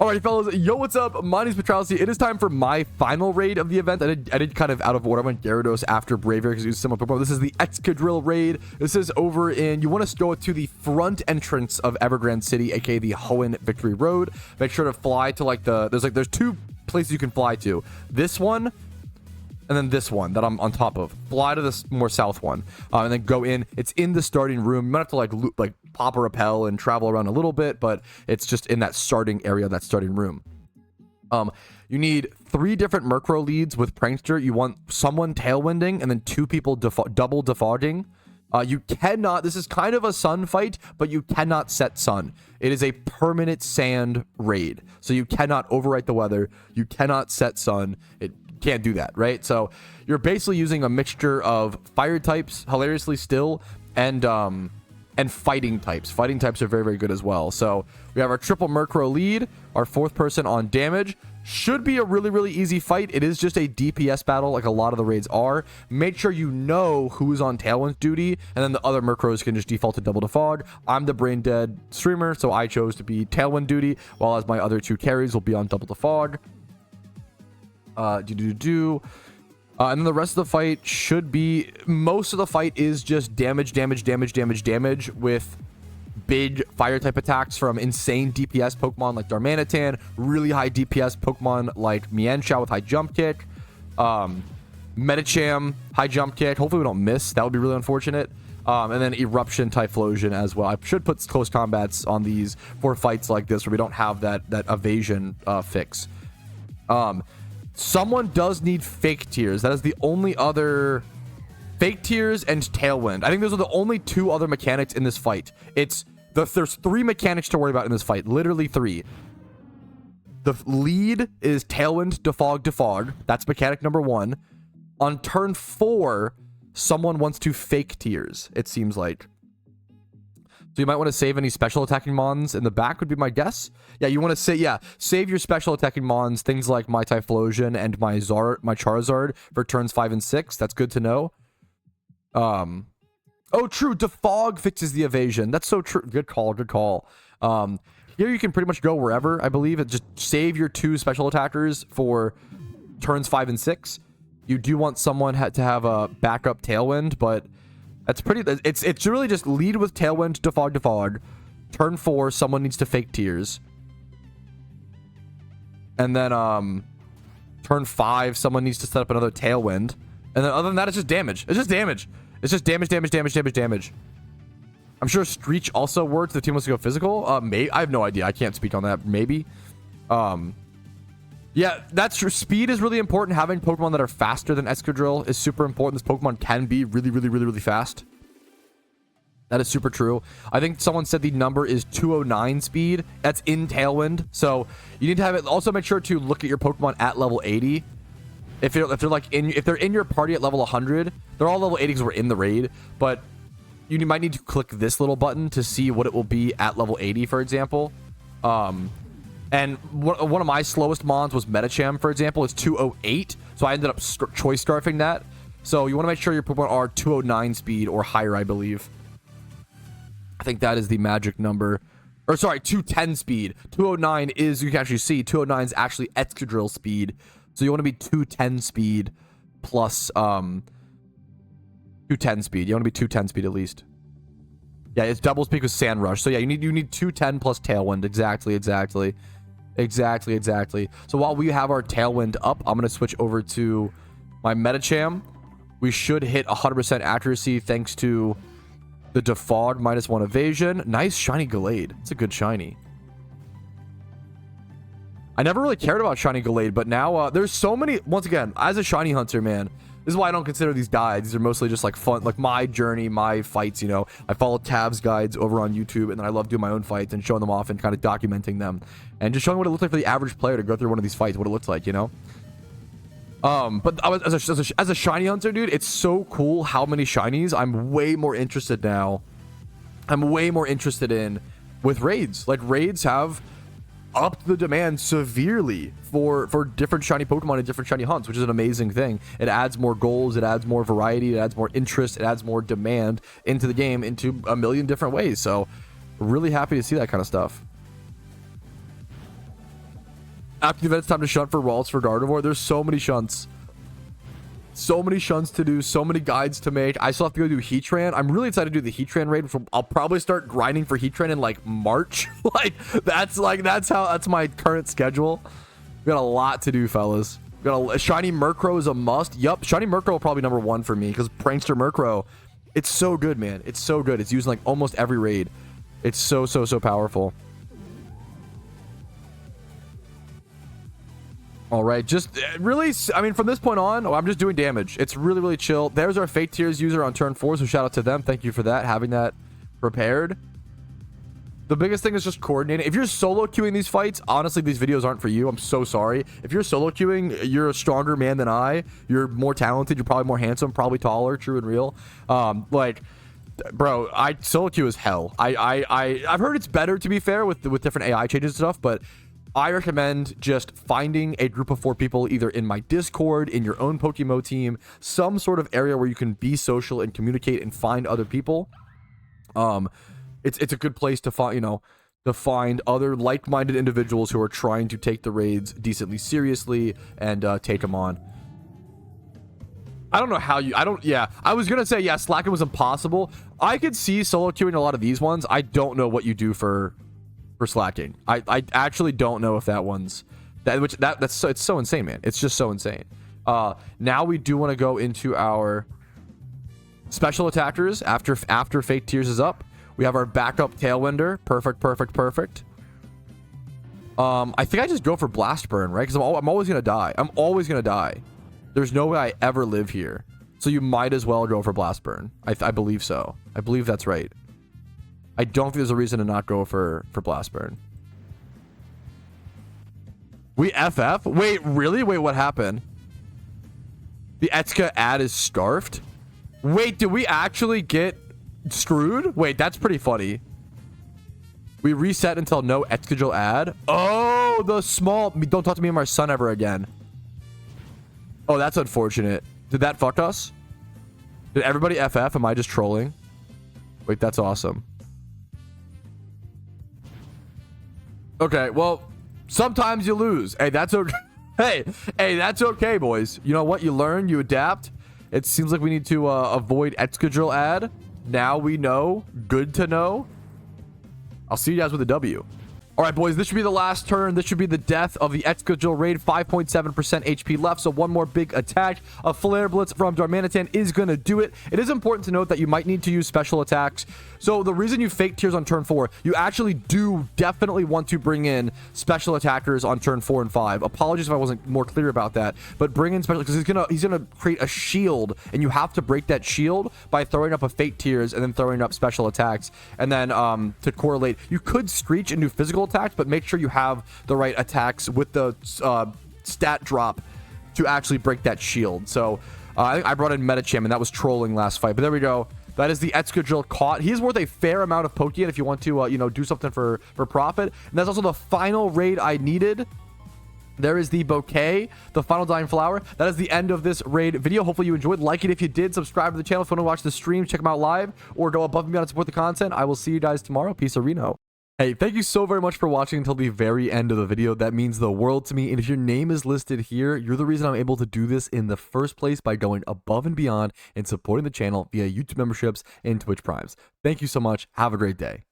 Alrighty, fellas. Yo, what's up? My name's Patrouski. It is time for my final raid of the event. I did kind of out of order. I went Gyarados after Braviary because it was similar Pokemon. This is the Excadrill raid. This is over in, you want to go to the front entrance of Evergrande City, aka the Hoenn Victory Road. Make sure to fly to like there's two places you can fly to. This one, and then this one that I'm on top of. Fly to this more south one, and then go in. It's in the starting room. You might have to like pop a rappel and travel around a little bit, but it's just in that starting area, that starting room. You need 3 different Murkrow leads with Prankster. You want someone tailwinding and then 2 people double defogging. You cannot, this is kind of a sun fight, but you cannot set sun. It is a permanent sand raid. So you cannot overwrite the weather. You cannot set sun. It can't do that, right? So you're basically using a mixture of fire types, hilariously still, and fighting types. Fighting types are very, very good as well. So we have our triple Murkrow lead, our 4th person on damage. Should be a really, really easy fight. It is just a DPS battle like a lot of the raids are. Make sure you know who's on Tailwind duty, and then the other Murkrows can just default to double defog. I'm the brain dead streamer, so I chose to be Tailwind duty, while as my other 2 carries will be on double defog. And then the rest of the fight should be, most of the fight is just damage with big fire type attacks from insane DPS Pokemon like Darmanitan, really high DPS Pokemon like Mienshao with high jump kick, Medicham, high jump kick. Hopefully we don't miss. That would be really unfortunate. And then Eruption, Typhlosion as well. I should put close combats on these for fights like this where we don't have that evasion fix. Someone does need fake tears. That is the only other fake tears and tailwind. I think those are the only 2 other mechanics in this fight. There's 3 mechanics to worry about in this fight. Literally 3. The lead is tailwind, defog. That's mechanic number 1. On turn 4, someone wants to fake tears, it seems like. So you might want to save any special attacking mons in the back would be my guess. Yeah, you want to say, save your special attacking mons, things like my Typhlosion and my Charizard for turns 5 and 6. That's good to know. Oh, true. Defog fixes the evasion. That's so true. Good call. Here you can pretty much go wherever, I believe. Just save your 2 special attackers for turns 5 and 6. You do want someone to have a backup tailwind, but that's pretty. It's really just lead with tailwind, defog. Turn 4, someone needs to fake tears, and then turn 5, someone needs to set up another tailwind, and then other than that, it's just damage. It's just damage. I'm sure Screech also works. The team wants to go physical. I have no idea. I can't speak on that. Maybe. Yeah, that's true. Speed is really important. Having Pokemon that are faster than Excadrill is super important. This Pokemon can be really fast. That is super true. I think someone said the number is 209 speed. That's in Tailwind. So you need to have it. Also, make sure to look at your Pokemon at level 80. If they're in your party at level 100, they're all level 80 because we're in the raid. But you might need to click this little button to see what it will be at level 80, for example. And one of my slowest mons was Medicham, for example. It's 208, so I ended up choice scarfing that. So you want to make sure your Pokemon are 209 speed or higher, I believe. I think that is the magic number. Or sorry, 210 speed. 209 is, you can actually see, 209 is actually Excadrill speed. So you want to be 210 speed plus 210 speed. You want to be 210 speed at least. Yeah, it's double speed with Sand Rush. So yeah, you need 210 plus Tailwind. Exactly. So while we have our Tailwind up, I'm going to switch over to my Medicham. We should hit 100% accuracy thanks to the defog -1 evasion. Nice shiny Gallade. It's a good shiny. I never really cared about shiny Gallade, but now there's so many. Once again, as a shiny hunter, man, this is why I don't consider these guides. These are mostly just like fun, like my journey, my fights, you know. I follow Tab's guides over on YouTube, and then I love doing my own fights and showing them off and kind of documenting them and just showing what it looks like for the average player to go through one of these fights, what it looks like, you know. But as a shiny hunter, dude, it's so cool how many shinies. I'm way more interested now. I'm way more interested in with raids. Like, raids have upped the demand severely for different shiny Pokemon and different shiny hunts, which is an amazing thing. It adds more goals, it adds more variety, it adds more interest, it adds more demand into the game into a million different ways. So really happy to see that kind of stuff. After the event, it's time to shunt for Ralts for Gardevoir. There's so many shunts. So many shunts to do, so many guides to make. I still have to go do Heatran. I'm really excited to do the Heatran raid, which I'll probably start grinding for Heatran in like March. That's my current schedule. We got a lot to do, fellas. We got a shiny Murkrow is a must. Yup, shiny Murkrow will probably number 1 for me because Prankster Murkrow, it's so good, man. It's so good. It's used in like almost every raid. It's so powerful. All right, just really, I mean, from this point on, I'm just doing damage. It's really chill. There's our Fake Tears user on turn 4, so shout out to them. Thank you for that, having that prepared. The biggest thing is just coordinating. If you're solo queuing these fights, honestly, these videos aren't for you. I'm so sorry. If you're solo queuing, you're a stronger man than I. You're more talented. You're probably more handsome, probably taller, true and real. Like, bro, solo queue is hell. I've heard it's better, to be fair, with different AI changes and stuff, but I recommend just finding a group of 4 people, either in my Discord, in your own PokeMMO team, some sort of area where you can be social and communicate and find other people. It's a good place to find, to find other like-minded individuals who are trying to take the raids decently seriously and take them on. I don't know how you, I was gonna say, yeah, slacking was impossible. I could see solo queuing a lot of these ones. I don't know what you do for slacking. I actually don't know if that one's it's so insane, man. It's just so insane. Now we do want to go into our special attackers after Fake Tears is up. We have our backup Tailwinder. Perfect. I think I just go for Blast Burn, right? Because I'm always gonna die. There's no way I ever live here, so you might as well go for Blast Burn. I believe so. I believe that's right. I don't think there's a reason to not go for Blast Burn. We FF? Wait, really? Wait, what happened? The Etka ad is scarfed? Wait, did we actually get screwed? Wait, that's pretty funny. We reset until no Excadrill ad. Oh, the small... Don't talk to me and my son ever again. Oh, that's unfortunate. Did that fuck us? Did everybody FF? Am I just trolling? Wait, that's awesome. Okay, well, sometimes you lose. Hey, that's okay. Hey, that's okay, boys. You know what? You learn, you adapt. It seems like we need to avoid Excadrill ad. Now we know. Good to know. I'll see you guys with a W. All right, boys, this should be the last turn. This should be the death of the Excadrill raid. 5.7% HP left, so one more big attack. A Flare Blitz from Darmanitan is going to do it. It is important to note that you might need to use special attacks. So the reason you Fake Tears on turn 4, you actually do definitely want to bring in special attackers on turn 4 and 5. Apologies if I wasn't more clear about that, but bring in special, because he's gonna create a shield, and you have to break that shield by throwing up a Fake Tears and then throwing up special attacks. And then to correlate, you could Screech and do physical attacks, but make sure you have the right attacks with the stat drop to actually break that shield. So I think I brought in Metacham, and that was trolling last fight, but there we go. That is the Excadrill caught. He is worth a fair amount of Pokeyen if you want to do something for profit. And that's also the final raid I needed. There is the bouquet, the final dying flower. That is the end of this raid video. Hopefully you enjoyed. Like it if you did. Subscribe to the channel if you want to watch the stream. Check them out live or go above and beyond to support the content. I will see you guys tomorrow. Peace, Reno. Hey, thank you so very much for watching until the very end of the video. That means the world to me. And if your name is listed here, you're the reason I'm able to do this in the first place by going above and beyond and supporting the channel via YouTube memberships and Twitch Primes. Thank you so much. Have a great day.